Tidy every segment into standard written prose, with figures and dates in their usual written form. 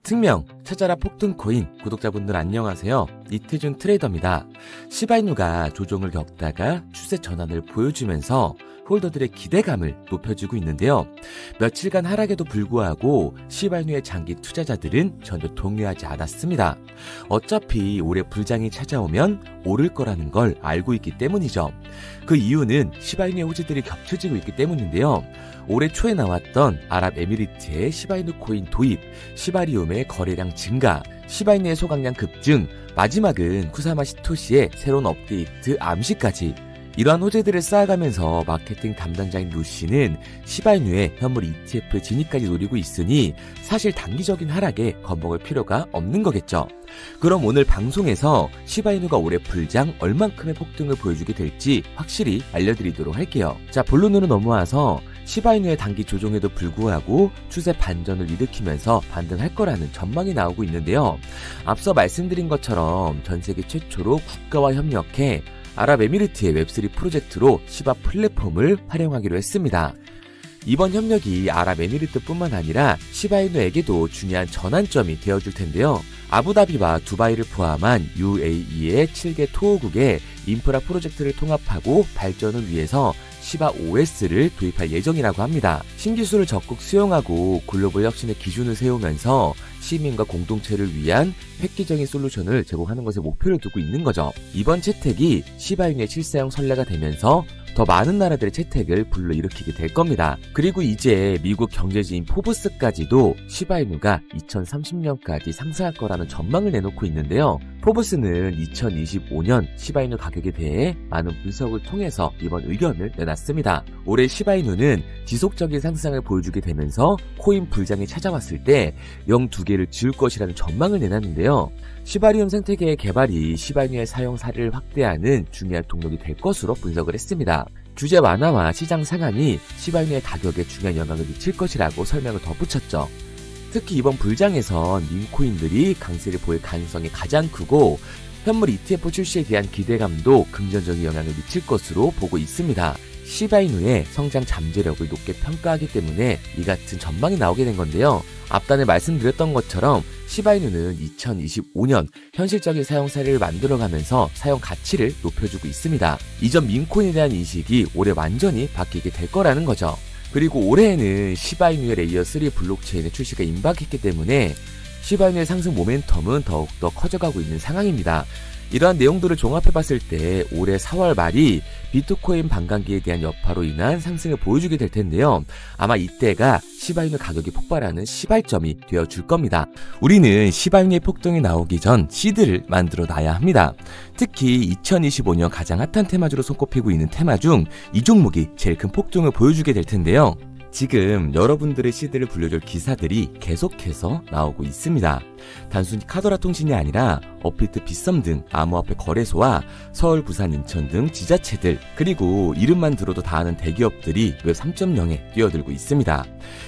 특명 찾아라 폭등코인 구독자분들 안녕하세요. 이태준 트레이더입니다. 시바이누가 조정을 겪다가 추세 전환을 보여주면서 홀더들의 기대감을 높여주고 있는데요. 며칠간 하락에도 불구하고 시바이누의 장기 투자자들은 전혀 동요하지 않았습니다. 어차피 올해 불장이 찾아오면 오를 거라는 걸 알고 있기 때문이죠. 그 이유는 시바이누의 호재들이 겹쳐지고 있기 때문인데요. 올해 초에 나왔던 아랍에미리트의 시바이누 코인 도입, 시바리움의 거래량 증가, 시바이누의 소각량 급증, 마지막은 쿠사마 시토시의 새로운 업데이트 암시까지 이러한 호재들을 쌓아가면서 마케팅 담당자인 루시는 시바이누의 현물 ETF 진입까지 노리고 있으니 사실 단기적인 하락에 겁먹을 필요가 없는 거겠죠. 그럼 오늘 방송에서 시바이누가 올해 불장 얼만큼의 폭등을 보여주게 될지 확실히 알려드리도록 할게요. 자, 본론으로 넘어와서 시바이누의 단기 조정에도 불구하고 추세 반전을 일으키면서 반등할 거라는 전망이 나오고 있는데요. 앞서 말씀드린 것처럼 전 세계 최초로 국가와 협력해 아랍에미리트의 웹3 프로젝트로 시바 플랫폼을 활용하기로 했습니다. 이번 협력이 아랍에미리트뿐만 아니라 시바이누에게도 중요한 전환점이 되어줄 텐데요. 아부다비와 두바이를 포함한 UAE의 7개 토호국의 인프라 프로젝트를 통합하고 발전을 위해서 시바 OS를 도입할 예정이라고 합니다. 신기술을 적극 수용하고 글로벌 혁신의 기준을 세우면서 시민과 공동체를 위한 획기적인 솔루션을 제공하는 것에 목표를 두고 있는 거죠. 이번 채택이 시바이누의 실사용 선례가 되면서 더 많은 나라들의 채택을 불러일으키게 될 겁니다. 그리고 이제 미국 경제지인 포브스까지도 시바이누가 2030년까지 상승할 거라는 전망을 내놓고 있는데요. 포브스는 2025년 시바이누 가격에 대해 많은 분석을 통해서 이번 의견을 내놨습니다. 올해 시바이누는 지속적인 상승을 보여주게 되면서 코인 불장이 찾아왔을 때 0.2개를 지울 것이라는 전망을 내놨는데요. 시바리움 생태계의 개발이 시바이누의 사용 사례를 확대하는 중요한 동력이 될 것으로 분석을 했습니다. 규제 완화와 시장 상한이 시바이누의 가격에 중요한 영향을 미칠 것이라고 설명을 덧붙였죠. 특히 이번 불장에선 밈코인들이 강세를 보일 가능성이 가장 크고 현물 ETF 출시에 대한 기대감도 긍정적인 영향을 미칠 것으로 보고 있습니다. 시바이누의 성장 잠재력을 높게 평가하기 때문에 이 같은 전망이 나오게 된 건데요. 앞단에 말씀드렸던 것처럼 시바이누는 2025년 현실적인 사용 사례를 만들어가면서 사용 가치를 높여주고 있습니다. 이전 밈코인에 대한 인식이 올해 완전히 바뀌게 될 거라는 거죠. 그리고 올해에는 시바이누의 레이어 3 블록체인의 출시가 임박했기 때문에 시바이누의 상승 모멘텀은 더욱더 커져가고 있는 상황입니다. 이러한 내용들을 종합해봤을 때 올해 4월 말이 비트코인 반감기에 대한 여파로 인한 상승을 보여주게 될 텐데요. 아마 이때가 시바이누 가격이 폭발하는 시발점이 되어줄 겁니다. 우리는 시바이누의 폭등이 나오기 전 시드를 만들어 놔야 합니다. 특히 2025년 가장 핫한 테마주로 손꼽히고 있는 테마 중 이 종목이 제일 큰 폭등을 보여주게 될 텐데요. 지금 여러분들의 시드를 불려줄 기사들이 계속해서 나오고 있습니다. 단순히 카더라 통신이 아니라 업비트 빗썸 등 암호화폐 거래소와 서울, 부산, 인천 등 지자체들 그리고 이름만 들어도 다 아는 대기업들이 웹 3.0에 뛰어들고 있습니다.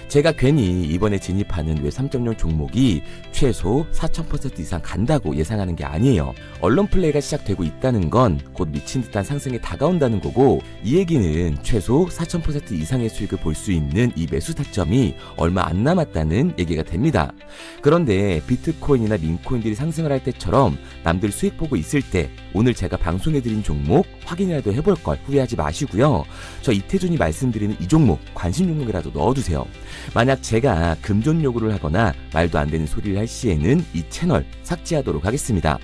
제가 괜히 이번에 진입하는 웹 3.0 종목이 최소 4000% 이상 간다고 예상하는 게 아니에요. 언론 플레이가 시작되고 있다는 건 곧 미친 듯한 상승이 다가온다는 거고 이 얘기는 최소 4000% 이상의 수익을 볼 수 있는 이 매수 타점이 얼마 안 남았다는 얘기가 됩니다. 그런데 비트코인이나 밈코인들이 상승을 할 때처럼 남들 수익 보고 있을 때 오늘 제가 방송해드린 종목 확인이라도 해볼 걸 후회하지 마시고요. 저 이태준이 말씀드리는 이 종목 관심 종목이라도 넣어두세요. 만약 제가 금전 요구를 하거나 말도 안 되는 소리를 할 시에는 이 채널 삭제하도록 하겠습니다.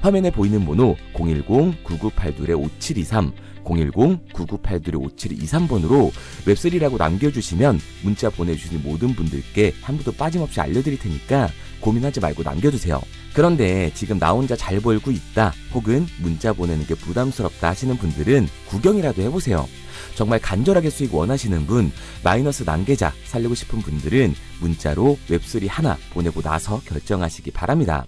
화면에 보이는 번호 010-9982-5723 010-9982-5723번으로 웹3라고 남겨주시면 문자 보내주신 모든 분들께 한 분도 빠짐없이 알려드릴 테니까 고민하지 말고 남겨주세요. 그런데 지금 나 혼자 잘 벌고 있다 혹은 문자 보내는 게 부담스럽다 하시는 분들은 구경이라도 해보세요. 정말 간절하게 수익 원하시는 분, 마이너스 난계자 살리고 싶은 분들은 문자로 웹3 하나 보내고 나서 결정하시기 바랍니다.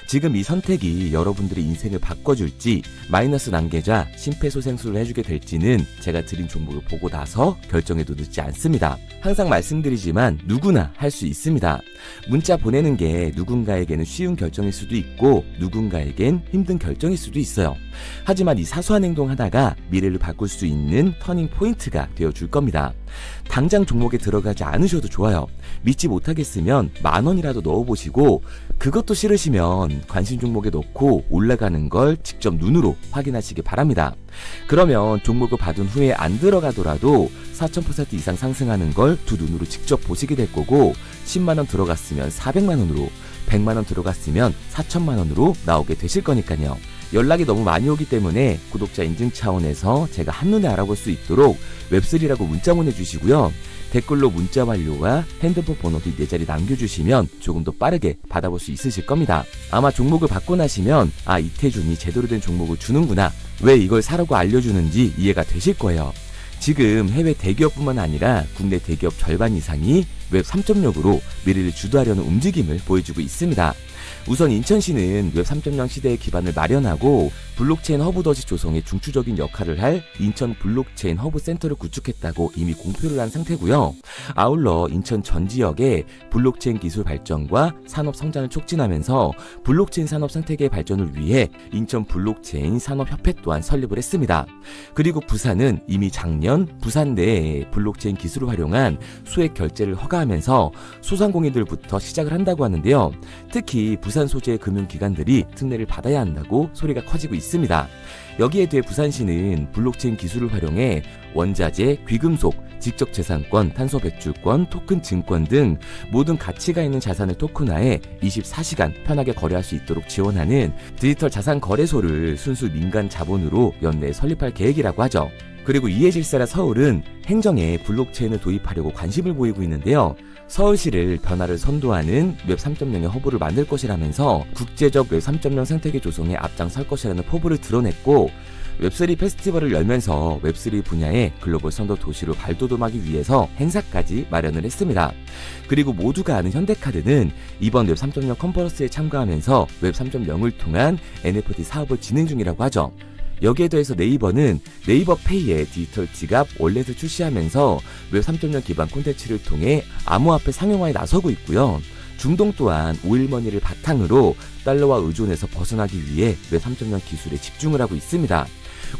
지금 이 선택이 여러분들의 인생을 바꿔줄지 마이너스 난계좌 심폐소생술을 해주게 될지는 제가 드린 종목을 보고 나서 결정해도 늦지 않습니다. 항상 말씀드리지만 누구나 할 수 있습니다. 문자 보내는 게 누군가에게는 쉬운 결정일 수도 있고 누군가에겐 힘든 결정일 수도 있어요. 하지만 이 사소한 행동 하나가 미래를 바꿀 수 있는 터닝 포인트가 되어줄 겁니다. 당장 종목에 들어가지 않으셔도 좋아요. 믿지 못하겠으면 10,000원이라도 넣어보시고 그것도 싫으시면 관심 종목에 넣고 올라가는 걸 직접 눈으로 확인하시기 바랍니다. 그러면 종목을 받은 후에 안 들어가더라도 4,000% 이상 상승하는 걸 두 눈으로 직접 보시게 될 거고 10만원 들어갔으면 400만원으로 100만원 들어갔으면 4천만원으로 나오게 되실 거니까요. 연락이 너무 많이 오기 때문에 구독자 인증 차원에서 제가 한눈에 알아볼 수 있도록 웹3라고 문자 보내주시고요. 댓글로 문자 완료와 핸드폰 번호 뒤 4자리 남겨주시면 조금 더 빠르게 받아볼 수 있으실 겁니다. 아마 종목을 받고 나시면 아, 이태준이 제대로 된 종목을 주는구나, 왜 이걸 사라고 알려주는지 이해가 되실 거예요. 지금 해외 대기업뿐만 아니라 국내 대기업 절반 이상이 웹 3.0으로 미래를 주도하려는 움직임을 보여주고 있습니다. 우선 인천시는 웹 3.0 시대의 기반을 마련하고 블록체인 허브 더지 조성에 중추적인 역할을 할 인천 블록체인 허브 센터를 구축했다고 이미 공표를 한 상태고요. 아울러 인천 전 지역의 블록체인 기술 발전과 산업 성장을 촉진하면서 블록체인 산업 생태계의 발전을 위해 인천 블록체인 산업협회 또한 설립을 했습니다. 그리고 부산은 이미 작년 부산 내에 블록체인 기술을 활용한 수액 결제를 허가하면서 소상공인들부터 시작을 한다고 하는데요. 특히 부산 소재의 금융기관들이 특례를 받아야 한다고 소리가 커지고 있습니다. 여기에 대해 부산시는 블록체인 기술을 활용해 원자재, 귀금속, 지적재산권, 탄소배출권, 토큰 증권 등 모든 가치가 있는 자산을 토큰화해 24시간 편하게 거래할 수 있도록 지원하는 디지털 자산 거래소를 순수 민간 자본으로 연내에 설립할 계획이라고 하죠. 그리고 이해 질서라 서울은 행정에 블록체인을 도입하려고 관심을 보이고 있는데요. 서울시를 변화를 선도하는 웹 3.0의 허브를 만들 것이라면서 국제적 웹 3.0 생태계 조성에 앞장설 것이라는 포부를 드러냈고, 웹3 페스티벌을 열면서 웹3 분야의 글로벌 선도 도시로 발돋움하기 위해서 행사까지 마련을 했습니다. 그리고 모두가 아는 현대카드는 이번 웹 3.0 컨퍼런스에 참가하면서 웹 3.0을 통한 NFT 사업을 진행 중이라고 하죠. 여기에 더해서 네이버는 네이버 페이의 디지털 지갑 월렛을 출시하면서 웹 3.0 기반 콘텐츠를 통해 암호화폐 상용화에 나서고 있고요. 중동 또한 오일머니를 바탕으로 달러와 의존에서 벗어나기 위해 웹 3.0 기술에 집중을 하고 있습니다.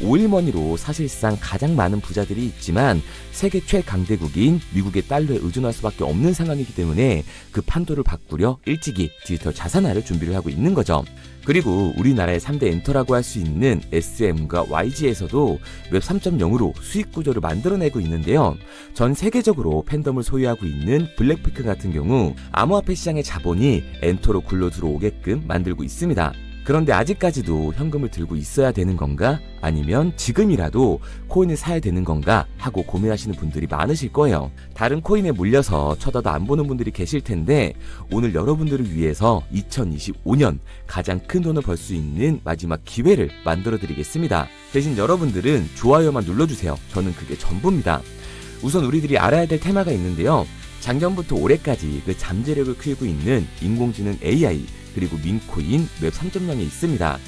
오일머니로 사실상 가장 많은 부자들이 있지만 세계 최강대국인 미국의 달러에 의존할 수밖에 없는 상황이기 때문에 그 판도를 바꾸려 일찍이 디지털 자산화를 준비를 하고 있는 거죠. 그리고 우리나라의 3대 엔터라고 할 수 있는 SM과 YG에서도 웹 3.0으로 수익 구조를 만들어내고 있는데요. 전 세계적으로 팬덤을 소유하고 있는 블랙피크 같은 경우 암호화폐 시장의 자본이 엔터로 굴러 들어오게끔 만들고 있습니다. 그런데 아직까지도 현금을 들고 있어야 되는 건가? 아니면 지금이라도 코인을 사야 되는 건가? 하고 고민하시는 분들이 많으실 거예요. 다른 코인에 물려서 쳐다도 안 보는 분들이 계실 텐데 오늘 여러분들을 위해서 2025년 가장 큰 돈을 벌 수 있는 마지막 기회를 만들어 드리겠습니다. 대신 여러분들은 좋아요만 눌러주세요. 저는 그게 전부입니다. 우선 우리들이 알아야 될 테마가 있는데요. 작년부터 올해까지 그 잠재력을 키우고 있는 인공지능 AI 그리고 민코인 웹 3.0에 있습니다.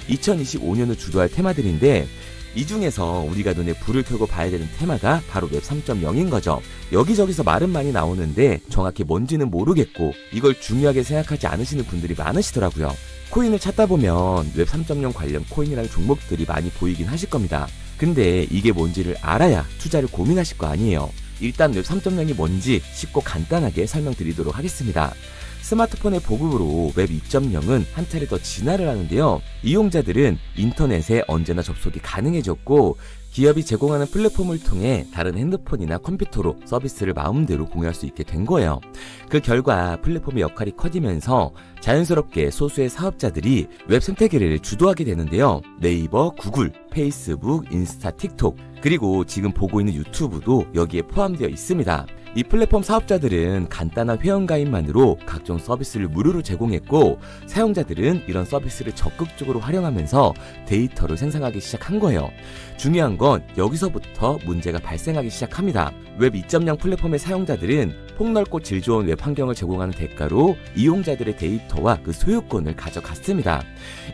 2025년을 주도할 테마들인데 이 중에서 우리가 눈에 불을 켜고 봐야 되는 테마가 바로 웹 3.0인 거죠. 여기저기서 말은 많이 나오는데 정확히 뭔지는 모르겠고 이걸 중요하게 생각하지 않으시는 분들이 많으시더라고요. 코인을 찾다 보면 웹 3.0 관련 코인이라는 종목들이 많이 보이긴 하실 겁니다. 근데 이게 뭔지를 알아야 투자를 고민하실 거 아니에요. 일단 웹 3.0이 뭔지 쉽고 간단하게 설명드리도록 하겠습니다. 스마트폰의 보급으로 웹 2.0은 한 차례 더 진화를 하는데요. 이용자들은 인터넷에 언제나 접속이 가능해졌고 기업이 제공하는 플랫폼을 통해 다른 핸드폰이나 컴퓨터로 서비스를 마음대로 공유할 수 있게 된 거예요. 그 결과 플랫폼의 역할이 커지면서 자연스럽게 소수의 사업자들이 웹 생태계를 주도하게 되는데요. 네이버, 구글, 페이스북, 인스타, 틱톡 그리고 지금 보고 있는 유튜브도 여기에 포함되어 있습니다. 이 플랫폼 사업자들은 간단한 회원가입만으로 각종 서비스를 무료로 제공했고 사용자들은 이런 서비스를 적극적으로 활용하면서 데이터를 생성하기 시작한 거예요. 중요한 건 여기서부터 문제가 발생하기 시작합니다. 웹 2.0 플랫폼의 사용자들은 폭넓고 질 좋은 웹 환경을 제공하는 대가로 이용자들의 데이터와 그 소유권을 가져갔습니다.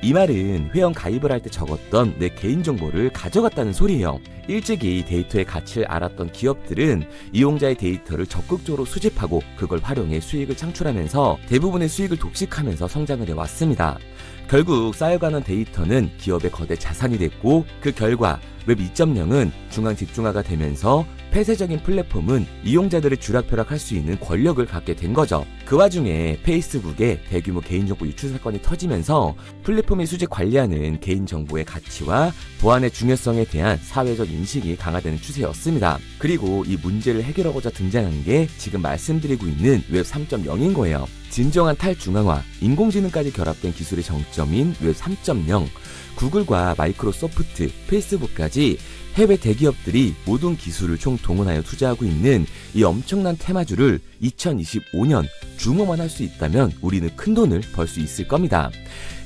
이 말은 회원 가입을 할 때 적었던 내 개인정보를 가져갔다는 소리예요. 일찍이 데이터의 가치를 알았던 기업들은 이용자의 데이터를 적극적으로 수집하고 그걸 활용해 수익을 창출하면서 대부분의 수익을 독식하면서 성장을 해왔습니다. 결국 쌓여가는 데이터는 기업의 거대 자산이 됐고, 그 결과 웹 2.0은 중앙 집중화가 되면서 폐쇄적인 플랫폼은 이용자들의 쥐락펴락할 수 있는 권력을 갖게 된 거죠. 그 와중에 페이스북의 대규모 개인정보 유출 사건이 터지면서 플랫폼의 수집 관리하는 개인정보의 가치와 보안의 중요성에 대한 사회적 인식이 강화되는 추세였습니다. 그리고 이 문제를 해결하고자 등장한 게 지금 말씀드리고 있는 웹 3.0인 거예요. 진정한 탈중앙화, 인공지능까지 결합된 기술의 정점인 웹 3.0, 구글과 마이크로소프트, 페이스북까지 해외 대기업들이 모든 기술을 총동원하여 투자하고 있는 이 엄청난 테마주를 2025년 주목만 할 수 있다면 우리는 큰 돈을 벌 수 있을 겁니다.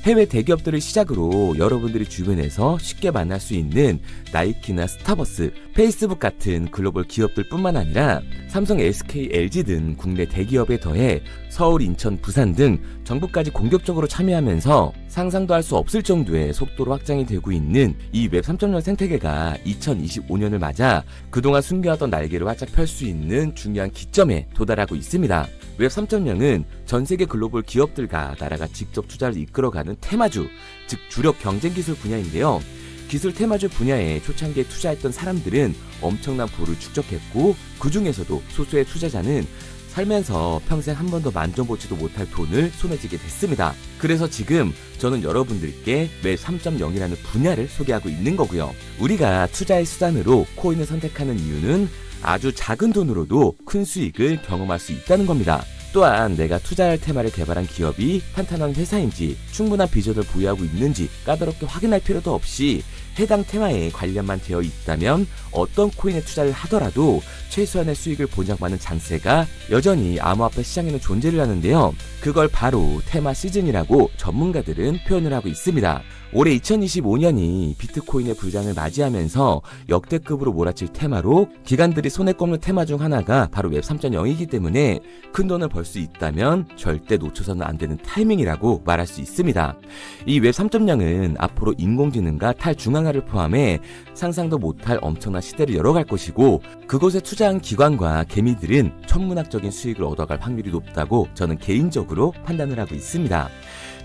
해외 대기업들을 시작으로 여러분들이 주변에서 쉽게 만날 수 있는 나이키나 스타벅스, 페이스북 같은 글로벌 기업들 뿐만 아니라 삼성, SK, LG 등 국내 대기업에 더해 서울, 인천, 부산 등 정부까지 공격적으로 참여하면서 상상도 할 수 없을 정도의 속도로 확장이 되고 있는 이 웹 3.0 생태계가 2025년을 맞아 그동안 숨겨왔던 날개를 활짝 펼 수 있는 중요한 기점에 도달하고 있습니다. 웹 3.0은 전 세계 글로벌 기업들과 나라가 직접 투자를 이끌어가는 테마주, 즉 주력 경쟁기술 분야인데요. 기술 테마주 분야에 초창기에 투자했던 사람들은 엄청난 부를 축적했고, 그 중에서도 소수의 투자자는 살면서 평생 한 번도 만져보지도 못할 돈을 손에 쥐게 됐습니다. 그래서 지금 저는 여러분들께 웹 3.0이라는 분야를 소개하고 있는 거고요. 우리가 투자의 수단으로 코인을 선택하는 이유는 아주 작은 돈으로도 큰 수익을 경험할 수 있다는 겁니다. 또한 내가 투자할 테마를 개발한 기업이 탄탄한 회사인지, 충분한 비전을 보유하고 있는지 까다롭게 확인할 필요도 없이 해당 테마에 관련만 되어 있다면 어떤 코인에 투자를 하더라도 최소한의 수익을 보장받는 장세가 여전히 암호화폐 시장에는 존재를 하는데요. 그걸 바로 테마 시즌이라고 전문가들은 표현을 하고 있습니다. 올해 2025년이 비트코인의 불장을 맞이하면서 역대급으로 몰아칠 테마로 기관들이 손에 꼽는 테마 중 하나가 바로 웹 3.0이기 때문에 큰 돈을 벌 수 있다면 절대 놓쳐서는 안 되는 타이밍이라고 말할 수 있습니다. 이 웹 3.0은 앞으로 인공지능과 탈중앙화를 포함해 상상도 못할 엄청난 시대를 열어갈 것이고, 그곳에 투자한 기관과 개미들은 천문학적인 수익을 얻어갈 확률이 높다고 저는 개인적으로 판단을 하고 있습니다.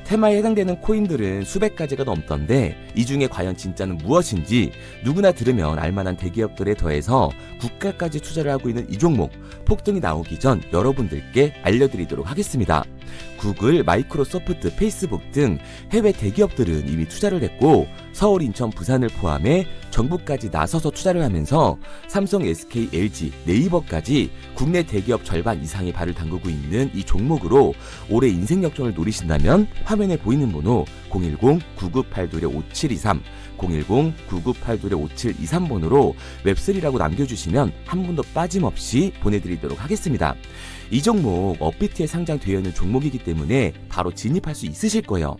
테마에 해당되는 코인들은 수백 가지가 넘던데 이 중에 과연 진짜는 무엇인지 누구나 들으면 알만한 대기업들에 더해서 국가까지 투자를 하고 있는 이 종목, 폭등이 나오기 전 여러분들께 알려드리도록 하겠습니다. 구글, 마이크로소프트, 페이스북 등 해외 대기업들은 이미 투자를 했고, 서울, 인천, 부산을 포함해 정부까지 나서서 투자를 하면서 삼성, SK, LG, 네이버까지 국내 대기업 절반 이상이 발을 담그고 있는 이 종목으로 올해 인생 역전을 노리신다면 화면에 보이는 번호 010-9982-5723, 010-9982-5723번으로 웹3라고 남겨주시면 한 분도 빠짐없이 보내드리도록 하겠습니다. 이 종목 업비트에 상장되어 있는 종목이기 때문에 바로 진입할 수 있으실 거예요.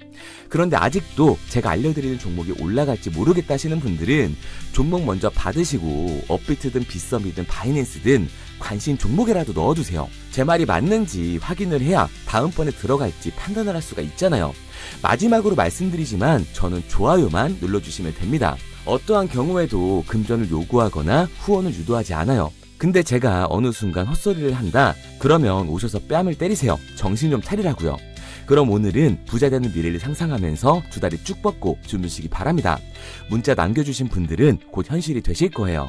그런데 아직도 제가 알려드리는 종목이 올라갈지 모르겠다 하시는 분들은 종목 먼저 받으시고 업비트든 빗썸이든 바이낸스든 관심 종목에라도 넣어주세요. 제 말이 맞는지 확인을 해야 다음번에 들어갈지 판단을 할 수가 있잖아요. 마지막으로 말씀드리지만 저는 좋아요만 눌러주시면 됩니다. 어떠한 경우에도 금전을 요구하거나 후원을 유도하지 않아요. 근데 제가 어느 순간 헛소리를 한다? 그러면 오셔서 뺨을 때리세요. 정신 좀 차리라고요. 그럼 오늘은 부자되는 미래를 상상하면서 두 다리 쭉 뻗고 주무시기 바랍니다. 문자 남겨주신 분들은 곧 현실이 되실 거예요.